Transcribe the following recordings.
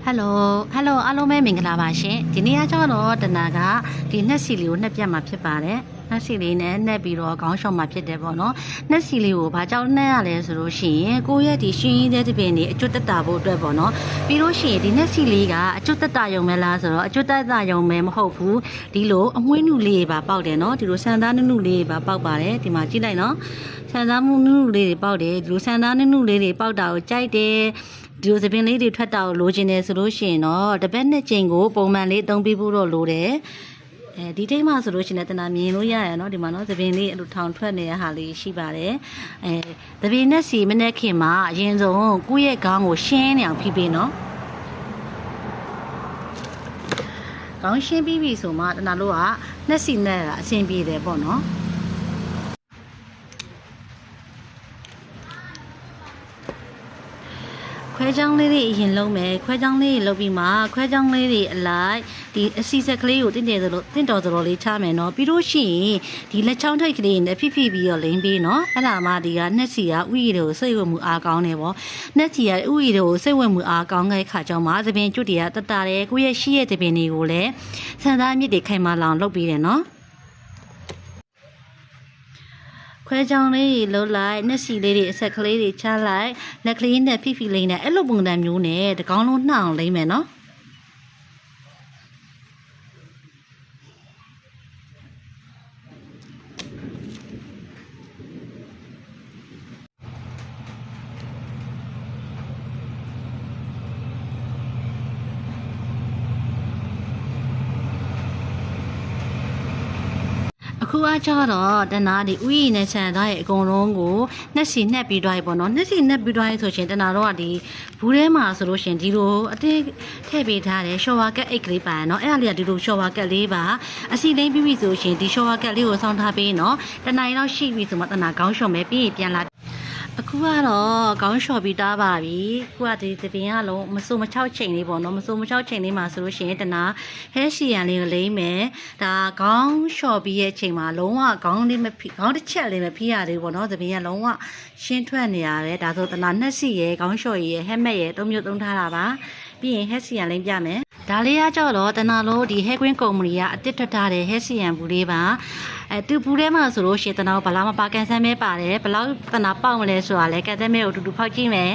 Hello အားလုံးပဲမင်္ဂလာပါရှင်ဒီနေ့ကကျတော့တနာကဒီနှက်စီလေးကိုနှက်ပြတ်မှာဖြစ်ပါတယ်နှက်စီလေးနဲ့နှက်ပြီးတော့ခေါင်းရှော့မှာဖြစ်တယ်ပေါ့နော်နှက်စီလေးကိုဘာကြောင့်နှက်ရလဲဆိုလို့ရှိရင်ကိုယ့်ရဲ့ဒီရှင်ရင်းတဲ့တပင်တွေအကျွတ်တက်တာဖို့အတွက်ပေါ့နော်ပြီးလို့ရှိရင်ဒီနှက်စီလေးကအကျွတ်တက်တာယုံမဲလားဆိုတော့အကျွတ်တက်တာယုံမဲမဟုတ်ဘူးဒီလိုအမွှေးနုလေးပါပေါက်တယ်နော်ဒီလိုဆန်သားနုနုလေးပါပေါက်ပါတယ်ဒီမှာကြည့်လိုက်နော်ဆန်သားမှုနုနုလေးတွေပေါက်တယ်ဒီလိုဆန်သားနုနုလေးတွေပေါက်တာကိုကြိုက်တယ်ဒီလိုသပင်လေးတွေထွက်တာကိုလိုချင်တယ်ဆိုလို့ရှိရင်တော့တစ်ပတ်နှစ်ချိန်ကိုပုံမှန်လေးသုံးပြီးဖို့တော့လိုတယ်ဒီတိတ်မှဆိုလို့ရှိရင်တနာမြင်လို့ရရနော်ဒီမှာနော်သပင်လေးအဲ့လိုထောင်ထွက်နေတဲ့ဟာလေးရှိပါတယ်သပင်နဲ့စီမနဲ့ခင်မှာအရင်ဆုံးကိုယ့်ရဲ့ခေါင်းကိုရှင်းနေအောင်ဖိပေးနော်ခေါင်းရှင်းပြီးပြီဆိုမှတနာလို့ကနှက်စီနဲ့အဆင်ပြေတယ်ပေါ့နော်ခွဲချောင်းလေးတွေအရင်လုံးမယ်ခွဲချောင်းလေးတွေလုပ်ပြီးမှခွဲချောင်းလေးတွေအလိုက်ဒီအစီဆက်ကလေးကိုတင့်တော်သလိုလေးချမယ်နော်ပြီးလို့ရှိရင်ဒီလက်ချောင်းထိတ်ကလေးနဲ့ဖိဖိပြီးတော့လိမ့်ပေးနော်အဲ့ဒါမှဒီကနှက်စီကဥယျာဉ်တွေကိုစိတ်ဝင်မှုအားကောင်းတယ်ပေါ့နှက်စီကဥယျာဉ်တွေကိုစိတ်ဝင်မှုအားကောင်းတဲ့ခါကြောင့်မှသပင်ကျွတ်တွေကတတတယ်ကိုယ့်ရဲ့ရှိရဲ့သပင်တွေကိုလည်းဆန်သားအမြစ်တွေခိုင်မာလောင်လုပ်ပေးတယ်နော်ခွဲချောင်းလေးတွေလှုပ်လိုက်နှက်စီလေးတွေအဆက်ကလေးတွေချလိုက်လက်ကလေးနဲ့ဖိဖိလေးနဲ့အဲ့လိုပုံစံမျိုးနဲ့တကောင်းလုံးနှောင်လိမ့်မယ်နော်အခုအားကြတော့တနာဒီဥယျာဉ်နဲ့ဆန်သားရဲ့အကုန်လုံးကိုနှက်စီနှက်ပြီးသွားပြီပေါ့နော်နှက်စီနှက်ပြီးသွားပြီဆိုရှင်တနာတော့ကဒီဘူးထဲမှာဆိုလို့ရှင်ဒီလိုအသေးထည့်ပေးထားတယ်ရှော့ဝါကက်အိတ်ကလေးပါနော်အဲ့ဒါလေးကဒီလိုရှော့ဝါကက်လေးပါအစီလိမ့်ပြီးပြီဆိုရှင်ဒီရှော့ဝါကက်လေးကိုစောင်းထားပေးနော်တနာရီလောက်ရှိပြီဆိုမှတနာခေါင်းလျှော်မယ်ပြီးရင်ပြန်လာအခုကတော့ခေါင်းလျှော်ပြီးသားပါပြီခုကဒီသပင်ကလုံးမစိုးမချောက်ချိန်လေးပေါ့နော်မစိုးမချောက်ချိန်လေးမှာဆိုလို့ရှိရင်တနာဟဲရှီယန်လေးကိုလိမ့်မယ်ဒါခေါင်းလျှော်ပြီးရဲ့ချိန်မှာလုံးဝခေါင်းလေးမဖိခေါင်းတစ်ချက်လေးမဖိရသေးဘူးပေါ့နော်သပင်ကလုံးဝရှင်းထွက်နေရတယ်ဒါဆိုတနာနှက်စီရဲ့ခေါင်းလျှော်ရဲ့ဟဲမက်ရဲ့သုံးမျိုးသုံးထားတာပါပြီးရင်ဟဲရှီယန်လိမ့်ပြမယ်ဒါလေးကကြောက်တော့တနာလို့ဒီဟဲကွင်းကုမ္ပဏီကအတစ်ထွက်ထားတဲ့ဟဲရှီယန်ဘူးလေးပါသူဘူးထဲမှာဆိုလို့ရှိရင်တနာဘလာမပါကန်ဆန်းမဲပါတယ်ဘလောက်တနာပေါက်မလဲဆိုတာလဲကန်ဆန်းမဲကိုအတူတူဖောက်ကြည့်မယ်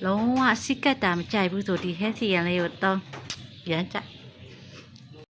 လုံးဝစိတ်ကတ်တာမကြိုက်ဘူးဆိုဒီဟဲစီယန်လေးကိုတော့ပြန်ကြိုက်